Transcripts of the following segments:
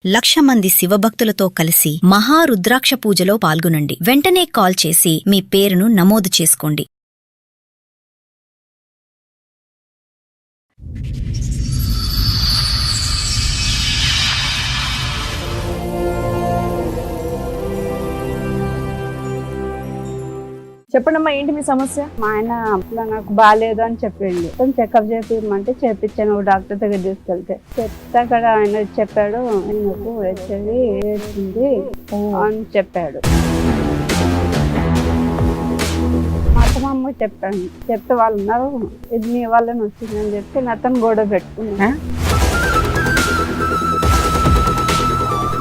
1,00,000 మంది శివభక్తులతో కలిసి మహారుద్రాక్ష పూజలో పాల్గొనండి. వెంటనే కాల్ చేసి మీ పేరును నమోదు చేసుకోండి. చెప్పండమ్మా, ఏంటి మీ సమస్య? మా ఆయన అట్లా నాకు బాగాలేదు అని చెప్పిండు. చెకప్ చేపిమంటే చేపించాను డాక్టర్ దగ్గర తీసుకెళ్తే. చెప్తే అక్కడ ఆయన చెప్పాడు, నాకు హెచ్ఐవి ఏడ్చింది అని చెప్పాడు. మా అత్తమ్మ చెప్పాను, చెప్తే వాళ్ళు ఉన్నారు, ఇది నీ వల్లనే వచ్చిందని చెప్పి అతను గొడవ పెట్టుకున్నా.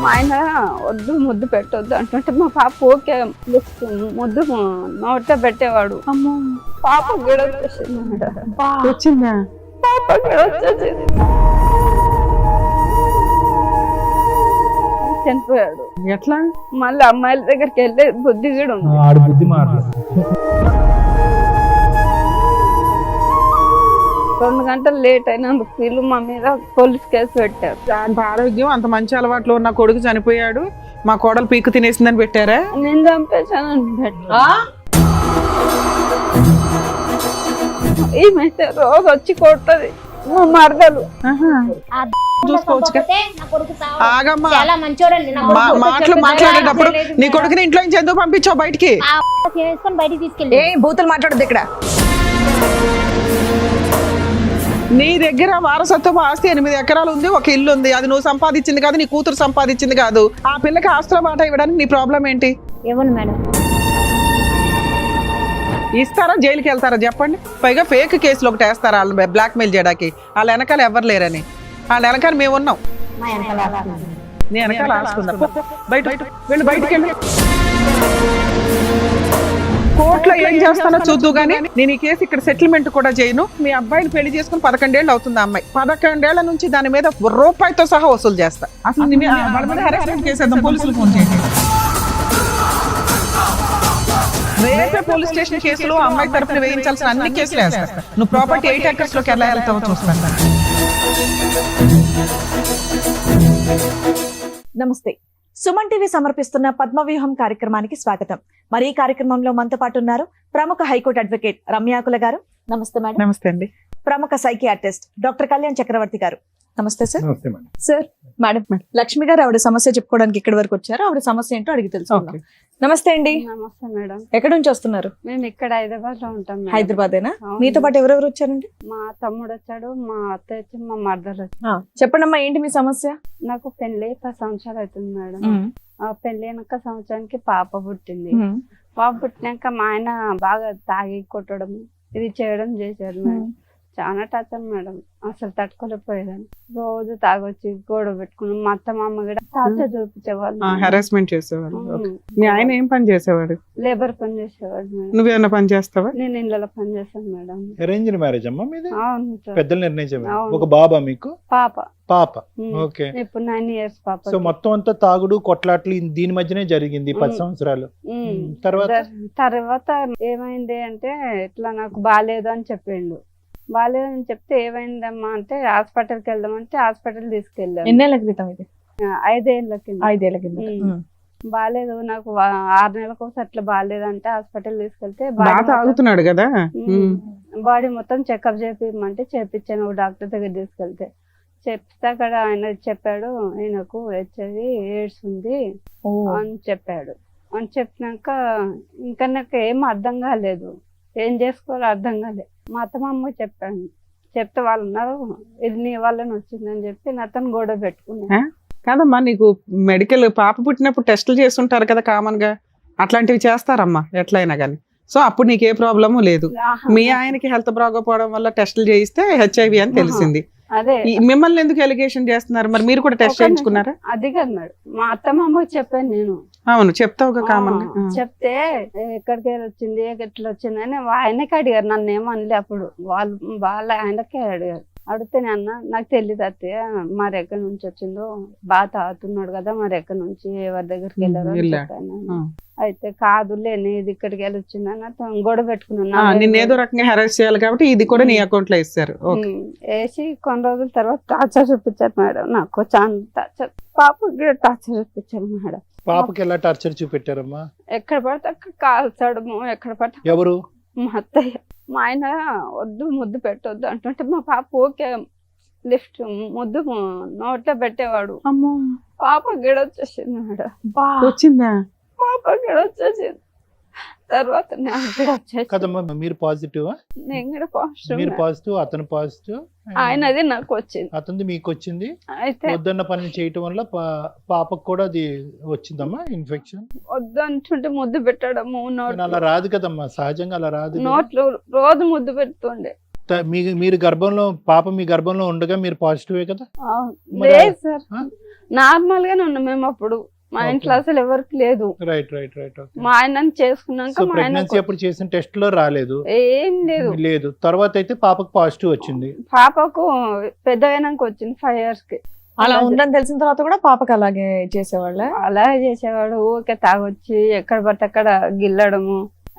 మా ఆయన వద్దు ముద్దు పెట్టొద్దు అంటుంటే మా పాప ఓకే ముద్దు నోట పెట్టేవాడు. అమ్మో, పాప గొడవ వచ్చిందా? పాప వచ్చేసింది, చనిపోయాడు. ఎట్లా? మళ్ళీ అమ్మాయిల దగ్గరికి వెళ్ళే బుద్ధి కూడా ఉంది. 2 గంటలు లేట్ అయినందుకు వీళ్ళు మా మీద పోలీస్ కేసు పెట్టారు. అంత ఆరోగ్యం, అంత మంచి అలవాట్లు ఉన్న కొడుకు చనిపోయాడు, మా కోడలు పీకు తినేసిందని పెట్టారా? నేను చంపేశానని పెట్టా. ఈమైతే రోజు వచ్చి కొట్టది మా మరదలు. చూసుకోవచ్చు. ఆగమ్మా, మాటలు మాట్లాడేటప్పుడు నీ కొడుకుని ఇంట్లో నుంచి ఎందుకు పంపించావు బయటికి? ఏ బూతులు మాట్లాడద్దు ఇక్కడ. నీ దగ్గర వారసత్వం ఆస్తి 8 ఎకరాలు ఉంది, ఒక ఇల్లు ఉంది. అది నువ్వు సంపాదించింది కాదు, నీ కూతురు సంపాదించింది కాదు. ఆ పిల్లకి ఆస్తుల మాట ఇవ్వడానికి నీ ప్రాబ్లం ఏంటి? ఇవ్వను మేడం. ఇస్తారా, జైలుకి వెళ్తారా చెప్పండి? పైగా ఫేక్ కేసులు ఒకటి వేస్తారా వాళ్ళు బ్లాక్ మెయిల్ చేయడానికి? వాళ్ళ వెనకాల ఎవరు లేరని. వాళ్ళ వెనకాల మేము ఉన్నాం. నీ వెనకాల ఆస్తుందా? బయట వెళ్ళి, బయటికి వెళ్ళి. కోర్టులో ఏం చేస్తానో చూద్దు గానీ నేను ఈ కేసు ఇక్కడ సెటిల్మెంట్ కూడా చేయను. మీ అబ్బాయిని పెళ్లి చేసుకుని 11 ఏళ్ళు అవుతుంది. అమ్మాయి 11 ఏళ్ల నుంచి దాని మీద రూపాయితో సహా వసూలు చేస్తా. అసలు వాళ్ళ మీద హెరాస్మెంట్ కేసేద్దాం, పోలీసులు ఫోన్ చేయండి. రేపే పోలీస్ స్టేషన్ కేసులో అమ్మాయి తరపున వేయించాల్సిన అన్ని కేసులు వేస్తా. నువ్వు ప్రాపర్టీ 8 acres లోకి ఎలా వెళ్తావో చూస్తాను. నమస్తే. సుమన్ టీవీ సమర్పిస్తున్న పద్మవ్యూహం కార్యక్రమానికి స్వాగతం. మరి ఈ కార్యక్రమంలో మనతో పాటు ఉన్నారు ప్రముఖ హైకోర్టు అడ్వకేట్ రమ్యాకుల గారు. నమస్తే మేడం. నమస్తే అండి. ప్రముఖ సైకియాట్రిస్ట్ డాక్టర్ కళ్యాణ్ చక్రవర్తి గారు. నమస్తే సార్. సార్, మేడం, లక్ష్మి గారు ఆవిడ సమస్య చెప్పుకోవడానికి ఇక్కడి వరకు వచ్చారు. ఆవిడ సమస్య ఏంటో అడిగి తెలుసుకుందాం. నమస్తే అండి. నమస్తే మేడం. ఎక్కడి నుంచి వస్తున్నారు? మేము ఇక్కడ హైదరాబాద్ లో ఉంటాం. హైదరాబాదేనా? మీతో పాటు ఎవరెవరు వచ్చారండి? మా తమ్ముడు వచ్చాడు, మా అత్త వచ్చి, మా మరదలు వచ్చి. చెప్పండమ్మా, ఏంటి మీ సమస్య? నాకు పెళ్లి 10 సంవత్సరాలు అవుతుంది మేడం. ఆ పెళ్లి అయినాక సంవత్సరానికి పాప పుట్టింది. పాప పుట్టినాక మా ఆయన బాగా తాగి కొట్టడం, ఇది చేయడం చేశాడు మేడం. చాలా టార్చర్ మేడం, అసలు తట్టుకోలేకపోయేదాన్ని. రోజు తాగొచ్చి గొడవ పెట్టుకుని మా అత్త మామ కూడా టార్చర్ చూపించేవాళ్ళు, హెరాస్మెంట్ చేసేవాళ్ళు. మీ ఆయన ఏం పని చేసేవాడు? లేబర్ పని చేసేవాడు మేడం. నువ్వేమన్నా పని చేస్తావా? నేను ఇళ్ళలో పని చేస్తాను మేడం. అరేంజ్డ్ మ్యారేజ్ అమ్మా మీది? అవును సార్. పెద్దలు నిర్ణయించారు. అవును. ఒక బాబా మీకు? పాప. ఓకే. ఇప్పుడు 9 years పాప. సో మొత్తం అంతా తాగుడు కొట్లాట్లు దీని మధ్యనే జరిగింది 10 సంవత్సరాలు. తర్వాత ఏమైంది అంటే, ఇట్లా నాకు బాగాలేదు అని చెప్పిండు. బాగాలేదని చెప్తే ఏమైందమ్మా అంటే హాస్పిటల్కి వెళ్దామంటే హాస్పిటల్ తీసుకెళ్ళాను. ఎన్నేళ్ల క్రితం ఇది? 5 ఏళ్ల కింద. 5 ఏళ్ల కింద. బాగాలేదు నాకు 6 నెలలకు ఒకసారి అట్లా బాగాలేదంటే హాస్పిటల్ తీసుకెళ్తే తాగుతున్నాడు కదా, బాడీ మొత్తం చెకప్ చేపిమంటే చేపించాను డాక్టర్ దగ్గర తీసుకెళ్తే. చెప్తే అక్కడ ఆయన చెప్పాడు, ఆయనకు హెచ్ఐవి ఎయిడ్స్ ఉంది అని చెప్పాడు. అని చెప్పినాక ఇంకా నాకు ఏం అర్థం కాలేదు, ఏం చేసుకోవాలో అర్థం కాలేదు. మా అత్తమ్మ చెప్పాను, చెప్తే వాళ్ళు ఉన్నారు, ఇది నీ వల్లనే వచ్చిందని చెప్పి అతను గొడవ పెట్టుకున్నా. కాదమ్మా, నీకు మెడికల్ పాప పుట్టినప్పుడు టెస్టులు చేస్తుంటారు కదా కామన్ గా, అట్లాంటివి చేస్తారమ్మా ఎట్లయినా కానీ. సో అప్పుడు నీకు ఏ ప్రాబ్లము లేదు. మీ ఆయనకి హెల్త్ బాగోపోవడం వల్ల టెస్టులు చేయిస్తే హెచ్ఐవి అని తెలిసింది. అదే మిమ్మల్ని ఎందుకు ఎలిగేషన్ చేస్తున్నారు? మరి మీరు కూడా టెస్ట్ చేయించుకున్నారా? అది కాదు మేడం, మా అత్తమ్మకి చెప్పాను నేను. అవును, చెప్తావు కామన్. చెప్తే ఎక్కడికి వచ్చింది, ఎట్లా వచ్చింది అని ఆయనకి అడిగారు, నన్ను ఏమనలే. అప్పుడు వాళ్ళ ఆయనకే అడిగారు. అడిగితేనే అన్న నాకు తెలియదు అత్తయ్య మరి ఎక్కడి నుంచి వచ్చిందో బాగా తాగుతున్నాడు కదా మరి ఎక్కడి నుంచి ఎవరి దగ్గరికి వెళ్ళారో అని వెళ్ళాడు. చెప్పాను. అయితే కాదులే నీది ఇక్కడికి వెళ్ళి వచ్చిందని గొడవ పెట్టుకున్నాను. నిన్ను ఏదో రకంగా హెరాస్ చేయాలి కాబట్టి ఇది కూడా నీ అకౌంట్ లో ఇస్తారు. ఓకే. వేసి కొన్ని రోజుల తర్వాత టార్చర్ చూపించారు మేడం. నాకు చాలా టార్చర్, పాపకి కూడా టార్చర్ చూపించారు మేడం. పాపకి ఎలా టార్చర్ చూపెట్టారమ్మా? ఎక్కడ పడితే అక్కడ కాల్చడము, ఎక్కడ పడితే ఎవరు? మా అత్తయ్య. మా ఆయన వద్దు ముద్దు పెట్టొద్దు అంటుంటే మా పాప ఓకే లిఫ్ట్ ముద్దు నోట్లో పెట్టేవాడు. అమ్మో, పాప గిడ వచ్చేసింది మేడం. వచ్చిందా? పాప గిడ వచ్చేసింది. తర్వాత నాకు గిడ వచ్చేసింది. కదమ్మా, మీరు పాజిటివ్, నేను కూడా పాజిటివ్. మీరు పాజిటివ్, అతను పాజిటివ్, ఆయనది నాకు వచ్చింది. అతనిది మీకు వచ్చింది. అయితే వద్దన్న పని చేయటం వల్ల పాపకు కూడా అది వచ్చిందమ్మా ఇన్ఫెక్షన్. వద్దు అంటుంటే ముద్దు పెట్టడము, అలా రాదు కదమ్మా, సహజంగా అలా రాదు కదా. నోట్లో రోజు ముద్దు పెడుతుండే. మీరు గర్భంలో, పాప మీ గర్భంలో ఉండగా మీరు పాజిటివే కదా? లేదు సార్, ఆ? నార్మల్ గానే ఉన్నాం మేము అప్పుడు. మా ఇంట్లో అసలు ఎవరికి లేదు. Right right right. మా ఆయన చేసుకున్నాక సో మా ఆయన ప్రెగ్నెన్సీ అప్పుడు చేసిన టెస్ట్ లో రాలేదు? ఏం లేదు. లేదు. తర్వాత అయితే పాపకు పాజిటివ్ వచ్చింది. పాపకు పెద్దగైనాక వచ్చింది 5 years కి. అలా ఉందని తెలిసిన తర్వాత కూడా పాపకి అలాగే చేసేవాళ్ళ? అలాగే చేసేవాడు. ఊరికే తాగొచ్చి ఎక్కడ పడితే అక్కడ గిల్లడము,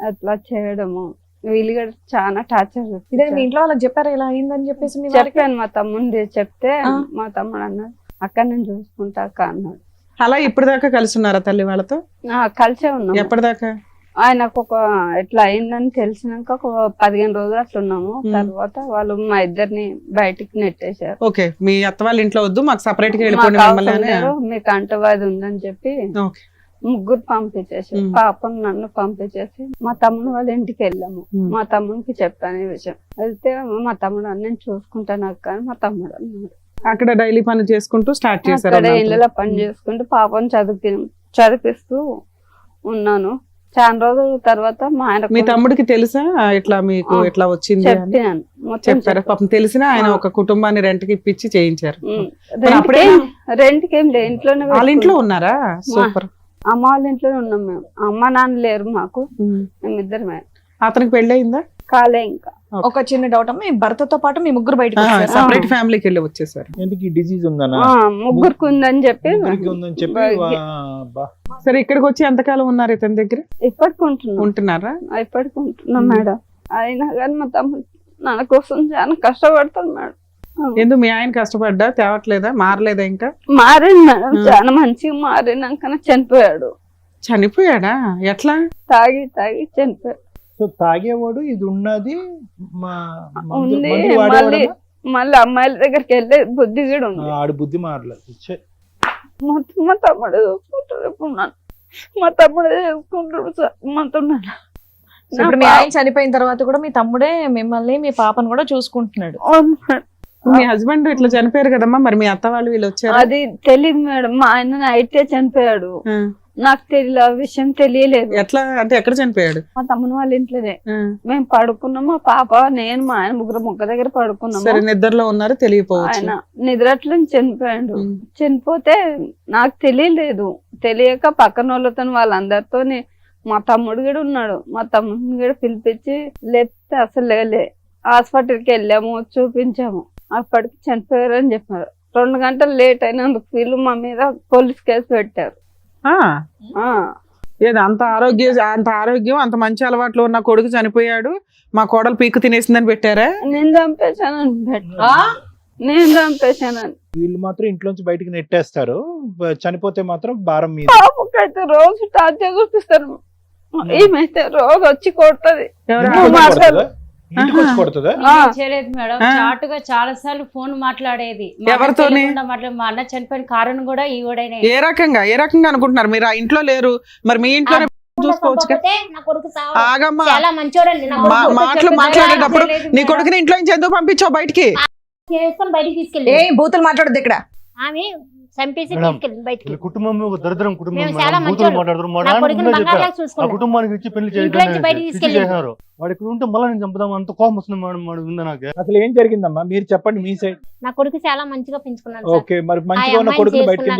అట్లా చేయడము. వీళ్ళు కూడా చాలా టార్చర్. ఇదే మీ ఇంట్లో వాళ్ళకి చెప్పారా ఇలా అయిందని చెప్పేసి? మీ వారికి చెప్పాను మా తమ్ముడి చెప్తే మా తమ్ముడు అన్నాడు అక్కడ నేను చూసుకుంటా అక్క అన్నాడు. అలా ఇప్పటిదాకా కలిసి ఉన్నారా తల్లి వాళ్ళతో? కలిసే ఉన్నాం. ఎప్పటిదాకా? ఆయనకు ఒక ఎట్లా అయిందని తెలిసినాక ఒక 15 రోజులు అట్లా ఉన్నాము. తర్వాత వాళ్ళు మా ఇద్దరిని బయటికి నెట్టేశారు. ఓకే, మీ అత్త వాళ్ళ ఇంట్లో వద్దు, మాకు సపరేట్ గా మాకు వెళ్ళిపోండి మమ్మల్ని అవసరం అని. లేదు, మీకు అంటవాది ఉందని చెప్పి ఓకే. ముగ్గురు పంపించేసి పాపను నన్ను పంపించేసి మా తమ్ముడు వాళ్ళ ఇంటికి వెళ్ళాము. మా తమ్ముడికి చెప్పాను ఈ విషయం. వెళ్తే మా తమ్ముడు నేను చూసుకుంటాను అక్క అని మా తమ్ముడు అన్నాడు. అక్కడ డైలీ పని చేసుకుంటూ స్టార్ట్ చేశారు. అక్కడ ఇళ్ళలో పని చేసుకుంటూ పాపను చదివిస్తూ ఉన్నాను. చాలా రోజుల తర్వాత మా ఆయన మీ తమ్ముడికి తెలుసా ఇట్లా మీకు ఇట్లా వచ్చింది అని? చెప్పాను మొత్తం చెప్పారా? పాపం తెలిసినా ఆయన ఒక కుటుంబాన్ని రెంట్ కి ఇప్పించి చేయించారు. రెంట్కి ఏం లేదు, ఇంట్లోనే వాళ్ళ ఇంట్లో ఉన్నారా? సూపర్. అమ్మ వాళ్ళ ఇంట్లోనే ఉన్నాం మేము. అమ్మ నాన్న లేరు మాకు, మేమిద్దరమే. అతనికి పెళ్లి అయిందా? కాలే ఇంకా. ఒక చిన్న డౌట్ అమ్మా, మీ భర్తతో పాటు మీ ముగ్గురు బయటకు వచ్చారా? సపరేట్ ఫ్యామిలీకి వెళ్ళి వచ్చేసారు. ఎందుకు ఈ డిసీజ్ ఉందనా? ముగ్గురికి ఉందని చెప్పి ఉందని చెప్పి సరే, ఇక్కడికి వచ్చి ఎంతకాలం ఉన్నారు ఇతని దగ్గర? ఇప్పటికి ఉంటున్నాం. ఉంటున్నారా? ఇప్పటికి ఉంటున్నాం మేడం. అయినా కానీ మా తమ్ముడు నా కోసం చాలా కష్టపడతాడు మేడం. ఎందుకు మీ ఆయన కష్టపడ్డా తేవట్లేదా? మారలేదా? ఇంకా మారింది మేడం, చాలా మంచిగా మారినాక చనిపోయాడు. చనిపోయాడా? ఎట్లా? తాగి చనిపోయాడు. సో తాగేవాడు, ఇది ఉన్నది ఉంది. మళ్ళీ అమ్మాయిల దగ్గరికి వెళ్ళే బుద్ధి కూడా ఉంది. ఆడు బుద్ధి మారలేదు. మొత్తం మా తమ్ముడు చూసుకుంటాడు. ఇప్పుడు మా తమ్ముడు చూసుకుంటాడు సార్ మొత్తం. ఇప్పుడు మీ ఆయన చనిపోయిన తర్వాత కూడా మీ తమ్ముడే మిమ్మల్ని మీ పాపను కూడా చూసుకుంటున్నాడు. మీ హస్బెండ్ ఇట్లా చనిపోయారు కదమ్మా, మరి మీ అత్త వాళ్ళు వీళ్ళు వచ్చారు? అది తెలియదు మేడం. మా ఆయన అయితే చనిపోయాడు, నాకు తెలియదు, ఆ విషయం తెలియలేదు. ఎట్లా అంటే ఎక్కడ చనిపోయాడు? మా తమ్ముని వాళ్ళ ఇంట్లోనే. మేము పడుకున్నాం, మా పాప నేను మా ఆయన ముగ్గురు మొక్క దగ్గర పడుకున్నాము. సరే, నిద్రలో ఉన్నారు, తెలియపోవచ్చు. ఆయన నిద్రట్లో చనిపోయాడు. చనిపోతే నాకు తెలియలేదు. తెలియక పక్కన వాళ్ళతో వాళ్ళందరితో మా తమ్ముడు కూడా ఉన్నాడు. మా తమ్ముడిని కూడా పిలిపించి లేపితే అసలు లేలే. హాస్పిటల్కి వెళ్ళాము, చూపించాము. అప్పటికి చనిపోయారు అని చెప్పారు. 2 గంటలు లేట్ అయినందుకు వీళ్ళు మా మీద పోలీస్ కేసు పెట్టారు. ఏది అంత ఆరోగ్యం అంత మంచి అలవాట్లు ఉన్న కొడుకు చనిపోయాడు, మా కోడలు పీకు తినేసిందని పెట్టారా? నేను చంపేశానని. వీళ్ళు మాత్రం ఇంట్లోంచి బయటికి నెట్టేస్తారు, చనిపోతే మాత్రం భారం మీద. పాపకైతే రోజు టార్చర్ చూపిస్తారు. ఏమైతే రోజు వచ్చి కొడుతుంది. ఇంటికి వచ్చి కొడుతుందా? చేయలేదు మేడం, చాటుగా చాలా సార్లు ఫోన్ మాట్లాడేది. ఎవరితోని? మా అన్న చనిపోయిన కారణం కూడా ఈవిడనే. ఏ రకంగా అనుకుంటున్నారు? మీరు ఆ ఇంట్లో లేరు, మరి మీ ఇంట్లోనే చూసుకోవచ్చు. ఆగమ్మా, చాలా మంచోడండి. మాటలు మాట్లాడేటప్పుడు నీ కొడుకుని ఇంట్లో నుంచి ఎందుకు పంపించావు బయటికి? బయటికి తీసుకెళ్ళి బూతులు మాట్లాడద్దు ఇక్కడ. ఆమె చంపేసి తీసుకెళ్ళి బయటికి. కుటుంబం ఒక దరిద్రం కుటుంబం. మేము చాలా మంచోడు. నా కొడుకుని బంగారులాగా చూసుకున్నాం. కుటుంబానికి ఇచ్చి పెళ్లి చేశారు. వాడు ఇక్కడ ఉంటే మళ్ళీ నేను చంపుదాం అంత కోపం వస్తుంది మేడం ఉంది నాకు. అసలు ఏం జరిగిందమ్మా మీరు చెప్పండి, మీ సైడ్. నా కొడుకు చాలా మంచిగా పెంచుకున్నాను. ఓకే, మరి మంచిగా ఉన్న కొడుకు బయటకి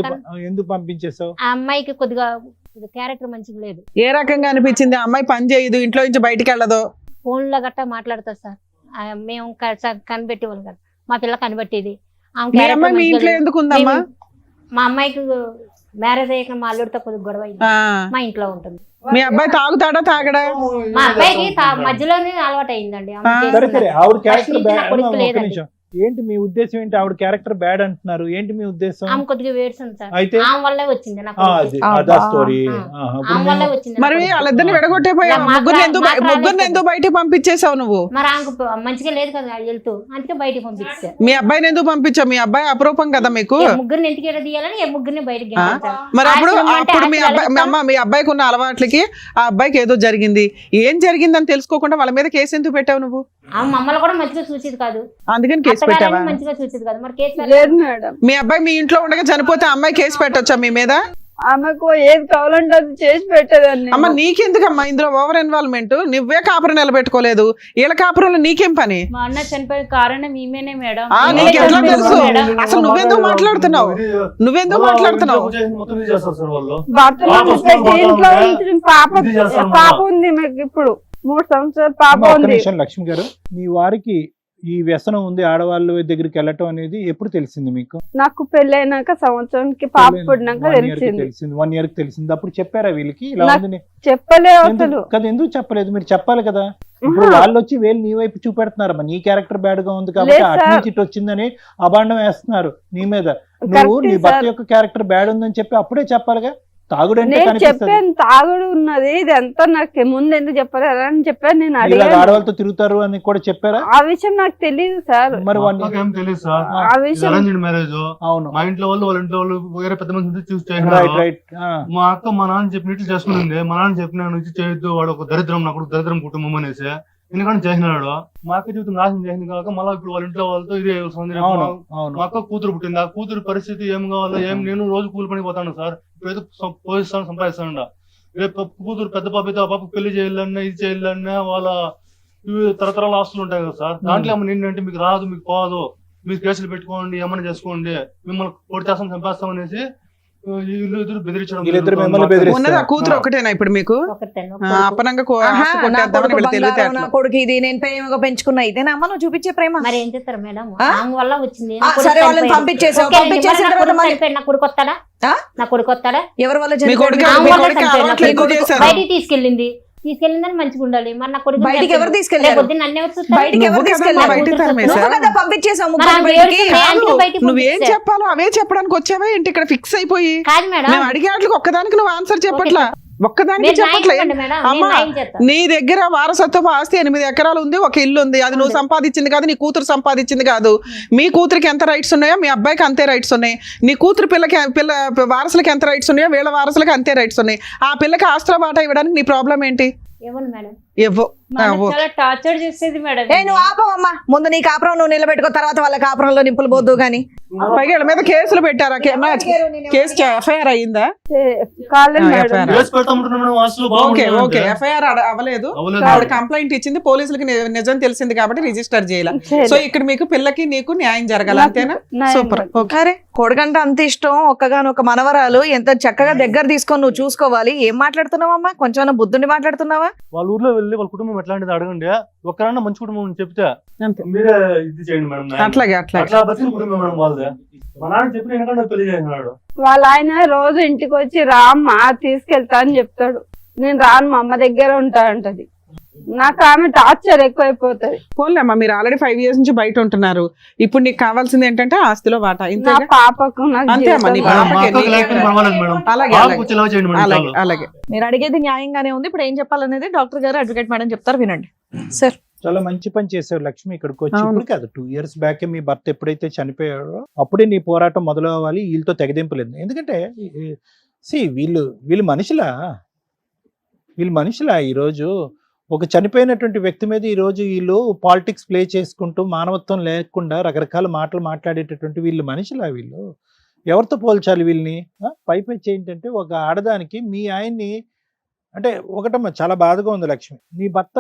ఎందుకు పంపించేసావు? ఆ అమ్మాయికి కొద్దిగా క్యారెక్టర్ మంచిగా లేదు. ఏ రకంగా అనిపించింది? అమ్మాయి పని చేయదు, ఇంట్లో నుంచి బయటికి వెళ్ళదు, ఫోన్ లో గట్టా మాట్లాడతారు సార్. మేము కనిపెట్టి వాళ్ళు కదా మా పిల్ల కనిపెట్టేది ఆమె మీ character అమ్మాయి మీ మంచిగా ఇంట్లో లేదు. ఎందుకు ఉందమ్మా? మా అమ్మాయికి మ్యారేజ్ అయ్యాక మా అల్లుడితో కొద్దిగా గొడవ అయింది. ఆ, మా ఇంట్లో ఉంటుంది. మీ అబ్బాయి తాగుతాడా తాగడా? మా అబ్బాయికి మధ్యలోనే అలవాటు అయిందండి. ఆమె ఆ. సరే సరే చేస్తున్నది. ఆవిడ క్యారెక్టర్ పరిస్థితి నా బ్యాడ్. కొడుకు ఒక లేదండి. నిమిషం, ఏంటి మీ ఉద్దేశం ఏంటి? ఆవిడ క్యారెక్టర్ బ్యాడ్ అంటున్నారు, ఏంటి మీ ఉద్దేశం? ఆమె కొద్దిగా వేడుస్తుంది సార్. అయితే ఆమె వల్లే వచ్చింది నా ఆ, కొడుకు. అది అదా స్టోరీ. ఆమె వల్లే వచ్చింది నా మరి కొడుకు. వాళ్ళిద్దరిని విడగొట్టేపోయావు. ఇలా ముగ్గురిని ఎందుకు మాట్లాడలేదు. ముగ్గురిని ఎందుకు బయటికి పంపించేసావు నువ్వు? మరి ఆమెకు మంచిగా లేదు కదా వెళ్తూ, అందుకే బయటికి పంపించారు. మీ అబ్బాయిని ఎందుకు పంపించావు? మీ అబ్బాయి అపరూపం కదా మీకు. ముగ్గురిని ఇంటికి తీయాలని ముగ్గురిని బయటికి ఆ? పంపించారు. మరి అప్పుడు ఆశ్రమం అంటే అప్పుడు మీ ఆశ్రమాలు అబ్బాయి అమ్మ మీ అబ్బాయికి ఉన్న అలవాట్లకి ఆ అబ్బాయికి ఏదో జరిగింది, ఏం జరిగిందని తెలుసుకోకుండా వాళ్ళ మీద కేసు ఎందుకు పెట్టావు నువ్వు? ఆమె మమ్మల్ని కూడా మంచిగా చూసేది కాదు, అందుకని కేసు పెట్టావా? అత్తగారని మంచిగా చూసేది కాదు. మరి కేసు లేదు మేడం, మీ అబ్బాయి మీ ఇంట్లో ఉండగా చనిపోతే ఆ అమ్మాయి కేసు పెట్టొచ్చా మీ మీద? ఆమెకు ఏది కావాలంటే అది చేసి పెట్టేదాన్ని. అమ్మ నీకెందుకమ్మా ఇందులో ఓవర్ ఇన్వాల్వ్మెంట్? నువ్వే కాపురం నిలబెట్టుకోలేదు, వీళ్ళ కాపురంలో నీకేం పని? మా అన్న చనిపోయిన కారణం ఈమెనే మేడం. ఆ, ఈమెనే నీకు ఎట్లా చనిపోయింది తెలుసు? మేడం. అసలు నువ్వెందుకు మాట్లాడుతున్నావు? నువ్వెందుకు మాట్లాడుతున్నావు? మొత్తం ఇది చేస్తారు సార్ వాళ్ళు. భర్తలు పాప పెట్టి వస్తుంది, ఇంట్లో పాప ఉంచిన పాప ఇది చేస్తాం పాప మళ్ళా. ఉంది మీకు ఇప్పుడు 3 సంవత్సరాల పాప ఒక్క ఉంది. నిమిషం లక్ష్మి గారు, మీ వారికి ఈ వ్యసనం ఉంది ఆడవాళ్ళ దగ్గరికి వెళ్ళటం అనేది ఎప్పుడు తెలిసింది మీకు? నాకు పెళ్ళైనాక సంవత్సరానికి పాప పుట్టినాక 1 year కి తెలిసింది. తెలిసింది. 1 year కి తెలిసింది. అప్పుడు చెప్పారా వీళ్ళకి ఇలా నాకు ఉందని? చెప్పలే అసలు. ఎందుకు కదా, ఎందుకు చెప్పలేదు? మీరు చెప్పాలి కదా. ఇప్పుడు వాళ్ళు వచ్చి వేలు నీ వైపు చూపెడుతున్నారమ్మా, నీ క్యారెక్టర్ బ్యాడ్ గా ఉంది కాబట్టి లేదు అటు సార్. నుంచి ఇటు వచ్చిందని అబాండం వేస్తున్నారు నీ మీద. నువ్వు కరెక్టే నీ భర్త సార్. యొక్క క్యారెక్టర్ బ్యాడ్ ఉందని చెప్పి అప్పుడే చెప్పాలిగా. తాగుడంటే నేను కనిపిస్తుంది. చెప్పాను తాగుడు ఉన్నది ఇదంతా నాకు ముందు ఎందుకు చెప్పలేదు అని చెప్పాను. నేను ఇలా అడిగాను, ఆడవాళ్ళతో తిరుగుతారు అని కూడా చెప్పారా? ఆ విషయం నాకు తెలియదు సార్. మరి మా అక్కకి ఏం తెలియదు సార్. ఆ విషయం అరేంజ్డ్ మ్యారేజ్. అవును, మా ఇంట్లో వాళ్ళు వాళ్ళ ఇంట్లో వాళ్ళు వేరే పెద్ద మంది చూసి రైట్ చేసినారు. రైట్. మా అక్క మా నాన్న చెప్పినట్లు చేసుకునింది. మా నాన్న చెప్పిన నుంచి చేయొద్దు, వాడు ఒక దరిద్రం, నా కొడుకు దరిద్రం కుటుంబం అనేసి ఎందుకంటే చేసినాడు. మా అక్క జీవితం నాశనం చేసింది కాక మళ్ళీ ఇప్పుడు వాళ్ళ ఇంట్లో వాళ్ళతో ఇదే వస్తుంది. అవును అవును. మా అక్క కూతురు పుట్టింది. ఆ కూతురు పరిస్థితి ఏం కావాలో ఏం, నేను రోజు కూలి పని పోతాను సార్. ఇప్పుడు ఏదో పోయిస్తాను సంపాదిస్తాను. రేపు కూతురు పెద్ద పాప అయితే ఆ పాప పెళ్లి చేయాలన్నా ఇది చేయాలన్నా వాళ్ళ తరతరాల ఆస్తులు ఉంటాయి కదా సార్. దాంట్లో ఏమన్నా ఏంటంటే మీకు రాదు, మీకు పోదు, మీరు కేసులు పెట్టుకోండి, ఏమన్నా చేసుకోండి, మిమ్మల్ని కొట్టి చేస్తాం చంపేస్తాం అనేసి వీళ్ళిద్దరు బెదిరించడం. వీళ్ళిద్దరు మిమ్మల్ని బెదిరిస్తారు. ఉన్నది ఆ కూతురు ఒకటేనా ఇప్పుడు మీకు? ఒకటేను, ఆ, కొడుకు. అపనంగా ఆహా, ఆస్తి నా కొట్టేద్దామని కొడుకు వీళ్ళ బంగారం, నా తెలివితేటలు. కొడుకు ఇది నేను ప్రేమగా పెంచుకున్నా, ఇదేనా అమ్మ నువ్వు చూపించే ప్రేమ? మరి ఏం చేస్తారు మేడం? ఆ? ఆమె వల్ల వచ్చింది. ఆ, నా కొడుకు సరే వాళ్ళని చనిపోయాడు. పంపించేసావు. ఓకే అండి, పంపించేసిన మరి నా తర్వాత కొడుకు మళ్ళీ- చనిపోయాడు. నా కొడుకు వస్తాడా? ఆ? నా కొడుకు వస్తాడా? ఎవరి వల్ల మీ చనిపోయాడు? కొడుకు ఆమె మీ వల్ల కొడుకు చనిపోయాడు. అలవాట్లు ఎక్కువ చేశారు. బయటికి తీసుకెళ్ళిందని మంచిగా ఉండాలి. మరి నా కొడుకు బయటికి ఎవరు తీసుకెళ్లారు? నన్ను ఎవరు చూస్తారు? బయటికి ఎవరు నువ్వు కదా తీసుకెళ్లారు? బయటికి కూతురు తరిమేశావు. నువ్వు కదా పంపించేసావు మరి ముగ్గురిని ఆమె బయటికి. దేవుడికి అందుకే బయటికి నువ్వేం పంపించారు. చెప్పాలో అవే చెప్పడానికి వచ్చావా ఏంటి ఇక్కడ ఫిక్స్ అయిపోయి? కాదు మేడం, మేము అడిగే వాటికి ఒక్కదానికి నువ్వు ఆన్సర్ చెప్పట్లా, ఒక్కదానికి మీరు న్యాయం చెప్పట్లే. చెప్పండి మేడం, నేను అమ్మా న్యాయం చేస్తాను. నీ దగ్గర వారసత్వ ఆస్తి 8 ఎకరాలు ఉంది, ఒక ఇల్లు ఉంది. అది నువ్వు సంపాదించింది కాదు, నీ కూతురు సంపాదించింది కాదు. మీ కూతురికి ఎంత రైట్స్ ఉన్నాయో మీ అబ్బాయికి అంతే రైట్స్ ఉన్నాయి. నీ కూతురు పిల్ల వారసులకి ఎంత రైట్స్ ఉన్నాయో వీళ్ళ వారసులకి అంతే రైట్స్ ఉన్నాయి. ఆ పిల్లకి ఆస్తుల వాటా ఇవ్వడానికి నీ ప్రాబ్లం ఏంటి? ఇవ్వను మేడం. ఇవ్వు. మా అన్న చాలా టార్చర్ చేసేది మేడం. ఏ నువ్వు ఆపవమ్మా, ముందు నీ కాపురం నువ్వు నిలబెట్టుకో, తర్వాత వాళ్ళ కాపురంలో నింపులు పోద్దు గాని. పైగా వీళ్ళ మీద కేసులు పెట్టారా? కేసు ఎఫ్ఐఆర్ అయ్యిందా? కాలేదు ఆ, మేడం. FIR. కేసు పెడతామంటున్నాం మేడం, ఆస్తులు ఓకే బాగుంటాయి ఓకే అంటే. ఎఫ్ఐఆర్ అవ్వలేదు. అవ్వలేదు. ఆవిడ కంప్లైంట్ ఇచ్చింది, పోలీసులకి నిజం తెలిసింది కాబట్టి రిజిస్టర్ చేయాలి. చేయలేదు. సో ఇక్కడ మీకు పిల్లకి నీకు న్యాయం జరగాలి అంతేనా? న్యాయం సూపర్. ఓకే. అరే కొడుకంటే అంత ఇష్టం, ఒక్కగానొక్క మనవరాలు, ఎంత చక్కగా దగ్గర తీసుకొని నువ్వు చూసుకోవాలి. ఏం మాట్లాడుతున్నావమ్మా? కొంచెం బుద్ధుండి మాట్లాడుతున్నావా? వాళ్ళ ఊర్లో వెళ్ళి వాళ్ళ కుటుంబం ఎట్లాంటిది అడగండి. ఒక్కరన్నా మంచి కుటుంబం అని చెప్తే అంతే. మీరే ఇది చేయండి మేడం. అట్లాగే అట్లాగే. అట్లా బతికిన కుటుంబం మేడం వాళ్ళదే. మా నాన్న చెప్పిన ఎందుకంటే పెళ్లి చేసినాడు. వాళ్ళ ఆయన రోజు ఇంటికి వచ్చి రామ్మ తీసుకెళ్తా అని చెప్తాడు. నేను రాను, మా అమ్మ దగ్గర ఉంటా అంటది. నాకు ఆమె టార్చర్ ఎక్కువైపోతది. పోన్లేమ్మా, మీరు ఆల్రెడీ 5 years నుంచి బయట ఉంటున్నారు. ఇప్పుడు నీకు కావాల్సింది ఏంటంటే ఆస్తిలో వాటా. నా ఇంతేగా? పాపకు నాకు అంతే అమ్మా, నీ జీవితం మా పాపకి అక్కకి లేకపోతే పర్వాలేదు మేడం. అలాగే బాగా అలాగే వచ్చేలా చేయండి మేడం అలాగే చాలు. అలాగే. మీరు అడిగేది న్యాయంగానే ఉంది. ఇప్పుడు ఏం చెప్పాలనేది డాక్టర్ గారు, అడ్వకేట్ మేడం చెప్తారు, వినండి సార్. చాలా మంచి పని చేసావు లక్ష్మి. ఇక్కడికి వచ్చి అవును. ఇప్పుడు కాదు, 2 years బ్యాక్ మీ భర్త ఎప్పుడైతే చనిపోయాడో అప్పుడే నీ పోరాటం మొదలు అవ్వాలి. వీళ్ళతో తెగదింపులేదు. ఎందుకంటే వీళ్ళు మనుషులా ఈరోజు ఒక చనిపోయినటువంటి వ్యక్తి మీద ఈరోజు వీళ్ళు పాలిటిక్స్ ప్లే చేసుకుంటూ మానవత్వం లేకుండా రకరకాల మాటలు మాట్లాడేటటువంటి వీళ్ళు మనుషులా? వీళ్ళు ఎవరితో పోల్చాలి వీళ్ళని? పైపెచ్చి ఏంటంటే ఒక ఆడదానికి మీ ఆయన్ని అంటే ఒకటమ్మా చాలా బాధగా ఉంది లక్ష్మి. నీ భర్త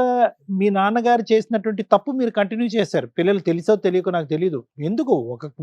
మీ నాన్నగారు చేసినటువంటి తప్పు మీరు కంటిన్యూ చేశారు. పిల్లలు తెలుసో తెలియకో నాకు తెలీదు. ఎందుకు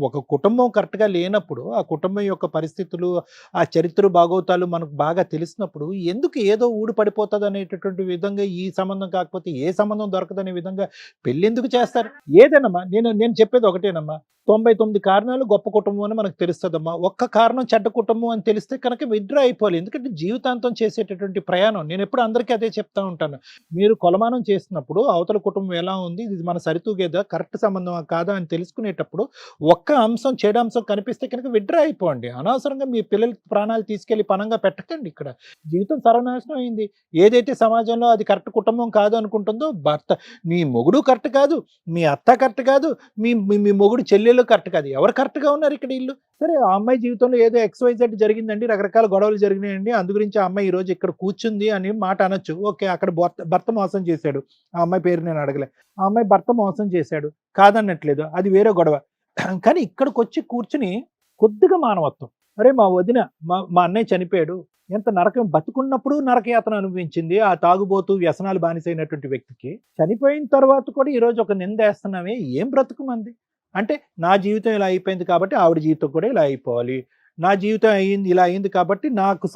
ఒక కుటుంబం కరెక్ట్‌గా లేనప్పుడు, ఆ కుటుంబం యొక్క పరిస్థితులు, ఆ చరిత్ర బాగోతాలు మనకు బాగా తెలిసినప్పుడు ఎందుకు ఏదో ఊడి పడిపోతదనేటటువంటి విధంగా ఈ సంబంధం కాకపోతే ఏ సంబంధం దొరకదనే విధంగా పెళ్ళెందుకు చేస్తారు? ఏదేనమ్మా నేను చెప్పేది ఒకటేనమ్మా. 99 కారణాలు గొప్ప కుటుంబం అని మనకు తెలుస్తదమ్మా. ఒక్క కారణం చెడ్డ కుటుంబం అని తెలిస్తే కనుక విత్‌డ్రా అయిపోవాలి. ఎందుకంటే జీవితాంతం చేసేటటువంటి ప్రయాణం నేనెప్పుడు అందరికీ అదే చెప్తా ఉంటాను. మీరు కొలమానం చేసినప్పుడు అవతల కుటుంబం ఎలా ఉంది, ఇది మన సరితూగేదా, కరెక్ట్ సంబంధమా కాదా అని తెలుసుకునేటప్పుడు ఒక్క అంశం చెడు అంశం కనిపిస్తే కనుక విత్‌డ్రా అయిపోండి. అనవసరంగా మీ పిల్లల ప్రాణాలు తీసుకెళ్ళి పణంగా పెట్టకండి. ఇక్కడ జీవితం సర్వనాశనం అయింది. ఏదైతే సమాజంలో అది కరెక్ట్ కుటుంబం కాదు అనుకుంటుందో భర్త, మీ మొగుడు కరెక్ట్ కాదు, మీ అత్త కరెక్ట్ కాదు, మీ మీ మొగుడు చెల్లెలు కరెక్ట్ కాదు. ఎవరు కరెక్ట్‌గా ఉన్నారు ఇక్కడ ఈళ్ళు? సరే ఆ అమ్మాయి జీవితంలో ఏదో XYZ జరిగిందండి, రకరకాల గొడవలు జరిగినాయండి, అందు గురించి ఆ అమ్మాయి ఈరోజు ఇక్కడ కూర్చుంది అని మాట అనొచ్చు. ఓకే, అక్కడ భర్త మోసం చేశాడు. ఆ అమ్మాయి పేరు నేను అడగలే. ఆ అమ్మాయి భర్త మోసం చేశాడు, కాదనట్లేదు, అది వేరే గొడవ. కానీ ఇక్కడికొచ్చి కూర్చుని కొద్దిగా మానవత్వం, అరే మా వదిన మా అన్నయ్య చనిపోయాడు, ఎంత నరకం, బతుకున్నప్పుడు నరకయాతన అనుభవించింది ఆ తాగుబోతూ వ్యసనాలు బానిసైనటువంటి వ్యక్తికి, చనిపోయిన తర్వాత కూడా ఈరోజు ఒక నిందేస్తున్నామే, ఏం బ్రతుకు మంది? అంటే నా జీవితం ఇలా అయిపోయింది కాబట్టి ఆవిడ జీవితం కూడా ఇలా అయిపోవాలి, నా జీవితం ఇలా అయింది కాబట్టి నాకు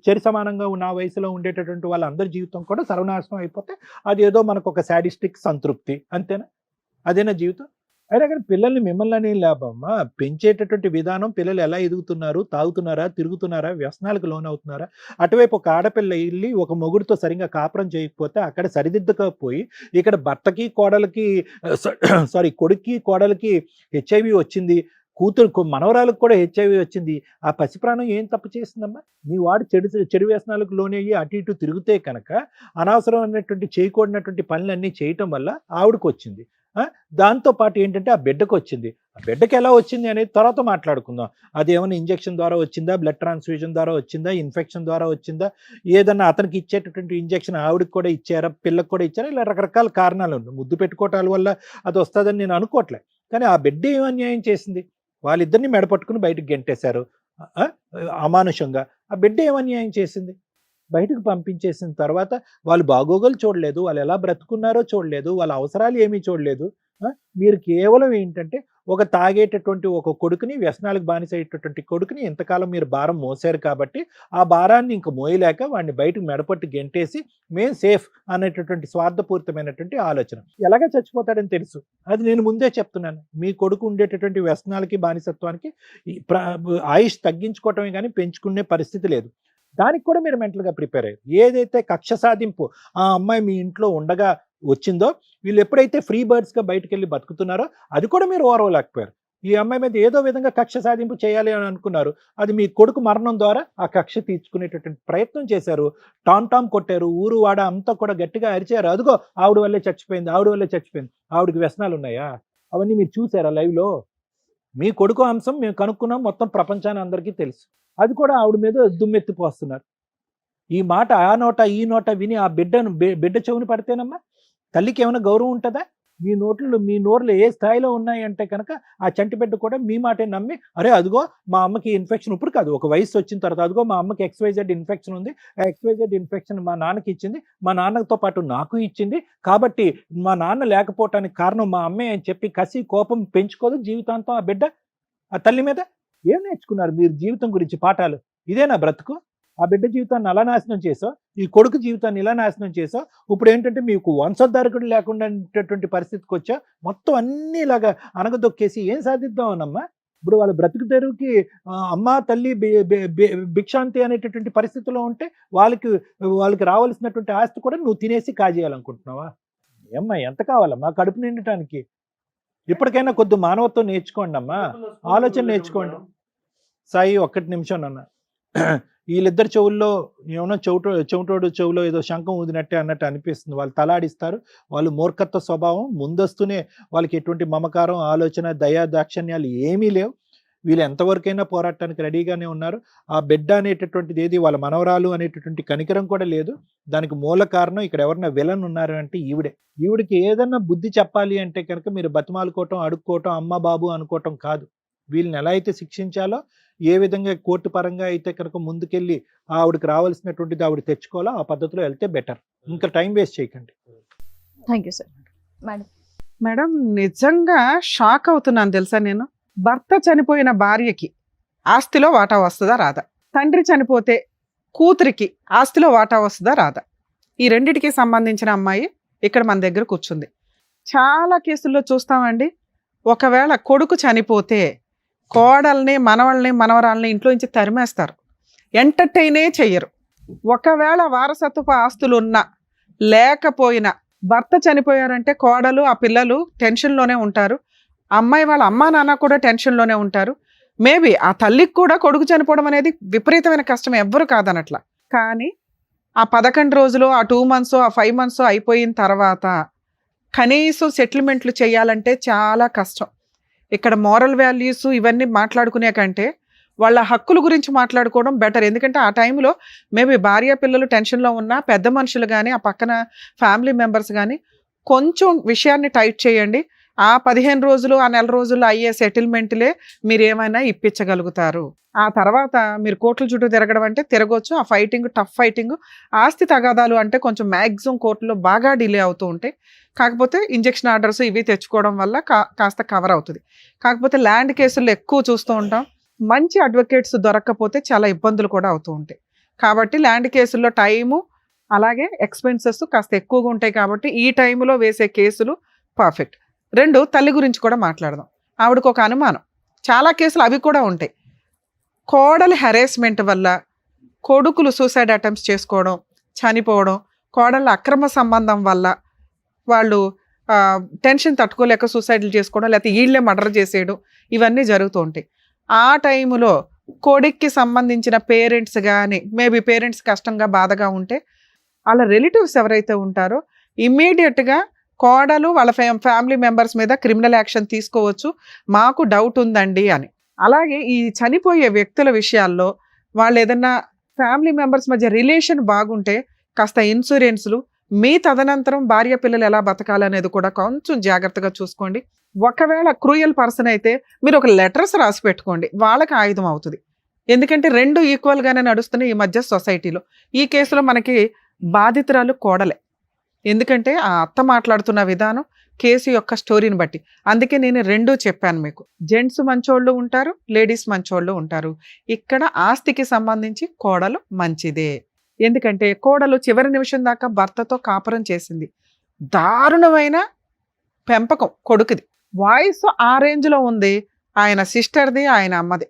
చెరి సమానంగా నా వయసులో ఉండేటటువంటి వాళ్ళందరి జీవితం కూడా సర్వనాశనం అయిపోతే అది ఏదో మనకు ఒక సాడిస్టిక్ సంతృప్తి, అంతేనా? అదేనా జీవితం? అయినా కానీ పిల్లల్ని మిమ్మల్ని లాభమ్మా, పెంచేటటువంటి విధానం, పిల్లలు ఎలా ఎదుగుతున్నారు, తాగుతున్నారా, తిరుగుతున్నారా, వ్యసనాలకు లోనవుతున్నారా? అటువైపు ఒక ఆడపిల్ల వెళ్ళి ఒక మొగుడితో సరిగ్గా కాపురం చేయకపోతే అక్కడ సరిదిద్దకపోయి ఇక్కడ భర్తకి కోడలికి కొడుక్కి కోడలికి HIV వచ్చింది, కూతురు మనవరాలకు కూడా HIV వచ్చింది. ఆ పసిప్రాణం ఏం తప్పు చేసిందమ్మా? మీ వాడు చెడు వ్యసనాలకు లోనయ్యి అటు ఇటు తిరిగితే కనుక అనవసరమైనటువంటి చేయకూడనటువంటి పనులన్నీ చేయటం వల్ల ఆవిడకు వచ్చింది. దాంతో పాటు ఏంటంటే ఆ బిడ్డకు వచ్చింది. ఆ బిడ్డకి ఎలా వచ్చింది అనేది తర్వాత మాట్లాడుకుందాం. అది ఏమైనా ఇంజెక్షన్ ద్వారా వచ్చిందా, బ్లడ్ ట్రాన్స్ఫ్యూజన్ ద్వారా వచ్చిందా, ఇన్ఫెక్షన్ ద్వారా వచ్చిందా, ఏదన్నా అతనికి ఇచ్చేటటువంటి ఇంజెక్షన్ ఆవిడకి కూడా ఇచ్చారా, పిల్లకి కూడా ఇచ్చారా, ఇలా రకరకాల కారణాలు ఉన్నాయి. ముద్దు పెట్టుకోవటాల వల్ల అది వస్తుందని నేను అనుకోవట్లే. కానీ ఆ బిడ్డ ఏం అన్యాయం చేసింది? వాళ్ళిద్దరిని మెడపట్టుకుని బయటకు గెంటేశారు అమానుషంగా. ఆ బిడ్డ ఏం అన్యాయం చేసింది? బయటకు పంపించేసిన తర్వాత వాళ్ళు బాగోగులు చూడలేదు, వాళ్ళు ఎలా బ్రతుకున్నారో చూడలేదు, వాళ్ళ అవసరాలు ఏమీ చూడలేదు. మీరు కేవలం ఏంటంటే ఒక తాగేటటువంటి ఒక కొడుకుని, వ్యసనాలకు బానిసయ్యేటటువంటి కొడుకుని ఇంతకాలం మీరు భారం మోసారు కాబట్టి ఆ భారాన్ని ఇంక మోయలేక వాడిని బయటకు మెడపట్టి గెంటేసి మేము సేఫ్ అనేటటువంటి స్వార్థపూరితమైనటువంటి ఆలోచన. ఎలాగ చచ్చిపోతాడని తెలుసు, అది నేను ముందే చెప్తున్నాను. మీ కొడుకు ఉండేటటువంటి వ్యసనాలకి, బానిసత్వానికి ఆయుష్ తగ్గించుకోవటమే కానీ పెంచుకునే పరిస్థితి లేదు. దానికి కూడా మీరు మెంటల్గా ప్రిపేర్ అయ్యారు. ఏదైతే కక్ష సాధింపు ఆ అమ్మాయి మీ ఇంట్లో ఉండగా వచ్చిందో, వీళ్ళు ఎప్పుడైతే ఫ్రీ బర్డ్స్గా బయటకు వెళ్ళి బతుకుతున్నారో అది కూడా మీరు ఓర్వలేకపోయారు. ఈ అమ్మాయి మీద ఏదో విధంగా కక్ష సాధింపు చేయాలి అని అనుకున్నారు. అది మీ కొడుకు మరణం ద్వారా ఆ కక్ష తీర్చుకునేటటువంటి ప్రయత్నం చేశారు. టామ్ కొట్టారు, ఊరు వాడ అంతా కూడా గట్టిగా అరిచారు. అదిగో ఆవిడ వల్లే చచ్చిపోయింది, ఆవిడ వల్లే చచ్చిపోయింది. ఆవిడకి వ్యసనాలు ఉన్నాయా? అవన్నీ మీరు చూసారా లైవ్లో? మీ కొడుకు అంశం మేము కనుక్కున్నాం, మొత్తం ప్రపంచాన్ని అందరికీ తెలుసు. అది కూడా ఆవిడ మీద దుమ్మెత్తిపోస్తున్నారు. ఈ మాట ఆ నోట ఈ నోట విని ఆ బిడ్డ చెవుని పడితేనమ్మా తల్లికి ఏమైనా గౌరవం ఉంటుందా? మీ నోర్లు ఏ స్థాయిలో ఉన్నాయంటే కనుక ఆ చంటి బిడ్డ కూడా మీ మాటే నమ్మి, అరే అదిగో మా అమ్మకి ఇన్ఫెక్షన్, ఇప్పుడు కాదు ఒక వయసు వచ్చిన తర్వాత, అదిగో మా అమ్మకి XYZ ఇన్ఫెక్షన్ ఉంది, ఆ XYZ ఇన్ఫెక్షన్ మా నాన్నకి ఇచ్చింది, మా నాన్నతో పాటు నాకు ఇచ్చింది, కాబట్టి మా నాన్న లేకపోవటానికి కారణం మా అమ్మే అని చెప్పి కసి కోపం పెంచుకోదు జీవితాంతం ఆ బిడ్డ ఆ తల్లి మీద. ఏం నేర్చుకున్నారు మీరు జీవితం గురించి పాఠాలు? ఇదేనా బ్రతుకు? ఆ బిడ్డ జీవితాన్ని అలా నాశనం చేసావు, ఈ కొడుకు జీవితాన్ని ఇలా నాశనం చేసావు. ఇప్పుడు ఏంటంటే మీకు వంశోద్ధారకుడు లేకుండా పరిస్థితికి వచ్చా, మొత్తం అన్నీ ఇలాగా అనగదొక్కేసి ఏం సాధిద్దాం అనమ్మా? ఇప్పుడు వాళ్ళ బ్రతుకు తెరువుకి అమ్మ తల్లి భిక్షాంతి అనేటటువంటి పరిస్థితిలో ఉంటే వాళ్ళకి రావాల్సినటువంటి ఆస్తి కూడా నువ్వు తినేసి కాజేయాలనుకుంటున్నావా? ఏమ్మా ఎంత కావాలమ్మా కడుపు నిండటానికి? ఇప్పటికైనా కొద్ది మానవత్వం నేర్చుకోండి అమ్మా, ఆలోచన నేర్చుకోండి. సాయి ఒక్కటి నిమిషం అన్న, వీళ్ళిద్దరు చెవుల్లో ఏమన్నా చెవిటోడు చెవులో ఏదో శంఖం ఊదినట్టే అన్నట్టు అనిపిస్తుంది. వాళ్ళు తలాడిస్తారు, వాళ్ళు మూర్ఖత్వ స్వభావం, ముందస్తునే వాళ్ళకి ఎటువంటి మమకారం, ఆలోచన, దయా దాక్షణ్యాలు ఏమీ లేవు. వీళ్ళు ఎంతవరకైనా పోరాటానికి రెడీగానే ఉన్నారు. ఆ బిడ్డ అనేటటువంటిది ఏది, వాళ్ళ మనవరాలు అనేటటువంటి కనికరం కూడా లేదు. దానికి మూల కారణం ఇక్కడ ఎవరైనా విలన్ ఉన్నారు అంటే ఈవిడికి ఏదన్నా బుద్ధి చెప్పాలి అంటే కనుక మీరు బతిమాలుకోవటం, అడుక్కోవటం, అమ్మ బాబు అనుకోవటం కాదు. వీళ్ళని ఎలా అయితే శిక్షించాలో ఏ విధంగా కోర్టు పరంగా అయితే కనుక ముందుకెళ్ళి ఆవిడకి రావాల్సినటువంటిది ఆవిడ తెచ్చుకోవాలో ఆ పద్ధతిలో వెళ్తే బెటర్. ఇంకా టైం వేస్ట్ చేయకండి. Thank you sir. Madam, madam నిజంగా షాక్ అవుతున్నాను తెలుసా నేను. భర్త చనిపోయిన భార్యకి ఆస్తిలో వాటా వస్తుందా రాదా? తండ్రి చనిపోతే కూతురికి ఆస్తిలో వాటా వస్తుందా రాదా? ఈ రెండిటికి సంబంధించిన అమ్మాయి ఇక్కడ మన దగ్గర కూర్చుంది. చాలా కేసుల్లో చూస్తామండి, ఒకవేళ కొడుకు చనిపోతే కోడల్ని మనవల్ని మనవరాల్ని ఇంట్లో నుంచి తరిమేస్తారు, ఎంటర్టైనే చెయ్యరు. ఒకవేళ వారసత్వపు ఆస్తులు ఉన్నా లేకపోయినా భర్త చనిపోయారంటే కోడలు ఆ పిల్లలు టెన్షన్లోనే ఉంటారు, అమ్మాయి వాళ్ళ అమ్మా నాన్న కూడా టెన్షన్లోనే ఉంటారు. మేబీ ఆ తల్లికి కూడా కొడుకు చనిపోవడం అనేది విపరీతమైన కష్టం, ఎవ్వరు కాదనట్లా. కానీ ఆ 11 రోజులు, ఆ 2 months, ఆ 5 months అయిపోయిన తర్వాత కనీసం సెటిల్మెంట్లు చేయాలంటే చాలా కష్టం. ఇక్కడ మోరల్ వాల్యూస్ ఇవన్నీ మాట్లాడుకునే కంటే వాళ్ళ హక్కుల గురించి మాట్లాడుకోవడం బెటర్. ఎందుకంటే ఆ టైంలో మేబీ భార్య పిల్లలు టెన్షన్లో ఉన్నా పెద్ద మనుషులు కానీ ఆ పక్కన ఫ్యామిలీ మెంబర్స్ కానీ కొంచెం విషయాన్ని టైట్ చేయండి. ఆ 15 రోజులు, ఆ నెల రోజుల్లో అయ్యే సెటిల్మెంట్లే మీరు ఏమైనా ఇప్పించగలుగుతారు. ఆ తర్వాత మీరు కోర్టుల చుట్టూ తిరగడం అంటే తిరగొచ్చు. ఆ ఫైటింగ్, టఫ్ ఫైటింగ్, ఆస్తి తగాదాలు అంటే కొంచెం మ్యాక్సిమం కోర్టులో బాగా డిలే అవుతూ ఉంటాయి. కాకపోతే ఇంజెక్షన్ ఆర్డర్స్ ఇవి తెచ్చుకోవడం వల్ల కాస్త కవర్ అవుతుంది. కాకపోతే ల్యాండ్ కేసుల్లో ఎక్కువ చూస్తూ ఉంటాం, మంచి అడ్వకేట్స్ దొరక్కపోతే చాలా ఇబ్బందులు కూడా అవుతూ ఉంటాయి. కాబట్టి ల్యాండ్ కేసుల్లో టైము అలాగే ఎక్స్పెన్సెస్ కాస్త ఎక్కువగా ఉంటాయి. కాబట్టి ఈ టైంలో వేసే కేసులు పర్ఫెక్ట్. 2, తల్లి గురించి కూడా మాట్లాడదాం. ఆవిడకు ఒక అనుమానం, చాలా కేసులు అవి కూడా ఉంటాయి. కోడలి హెరాస్మెంట్ వల్ల కొడుకులు సూసైడ్ అటెంప్ట్స్ చేసుకోవడం, చనిపోవడం, కోడళ్ళ అక్రమ సంబంధం వల్ల వాళ్ళు టెన్షన్ తట్టుకోలేక సూసైడ్లు చేసుకోవడం, లేకపోతే వీళ్ళే మర్డర్ చేసేయడం, ఇవన్నీ జరుగుతూ ఉంటాయి. ఆ టైంలో కొడుక్కి సంబంధించిన పేరెంట్స్ కానీ మేబీ పేరెంట్స్ కష్టంగా బాధగా ఉంటే వాళ్ళ రిలేటివ్స్ ఎవరైతే ఉంటారో ఇమ్మీడియట్గా కోడలు వాళ్ళ ఫ్యామిలీ మెంబర్స్ మీద క్రిమినల్ యాక్షన్ తీసుకోవచ్చు, మాకు డౌట్ ఉందండి అని. అలాగే ఈ చనిపోయే వ్యక్తుల విషయాల్లో వాళ్ళు ఏదన్నా ఫ్యామిలీ మెంబర్స్ మధ్య రిలేషన్ బాగుంటే కాస్త ఇన్సూరెన్స్లు, మీ తదనంతరం భార్య పిల్లలు ఎలా బతకాలనేది కూడా కొంచెం జాగ్రత్తగా చూసుకోండి. ఒకవేళ క్రూయల్ పర్సన్ అయితే మీరు ఒక లెటర్స్ రాసి పెట్టుకోండి, వాళ్ళకి ఆయుధం అవుతుంది. ఎందుకంటే 2 ఈక్వల్గానే నడుస్తున్నాయి ఈ మధ్య సొసైటీలో. ఈ కేసులో మనకి బాధితురాలు కోడలే, ఎందుకంటే ఆ అత్త మాట్లాడుతున్న విధానం కేసు యొక్క స్టోరీని బట్టి. అందుకే నేను 2 చెప్పాను మీకు. జెంట్స్ మంచోళ్ళు ఉంటారు, లేడీస్ మంచోళ్ళు ఉంటారు. ఇక్కడ ఆస్తికి సంబంధించి కోడలు మంచిదే. ఎందుకంటే కోడలు చివరి నిమిషం దాకా భర్తతో కాపురం చేసింది. దారుణమైన పెంపకం కొడుకుది, వాయిస్ ఆ రేంజ్లో ఉంది, ఆయన సిస్టర్ది, ఆయన అమ్మది.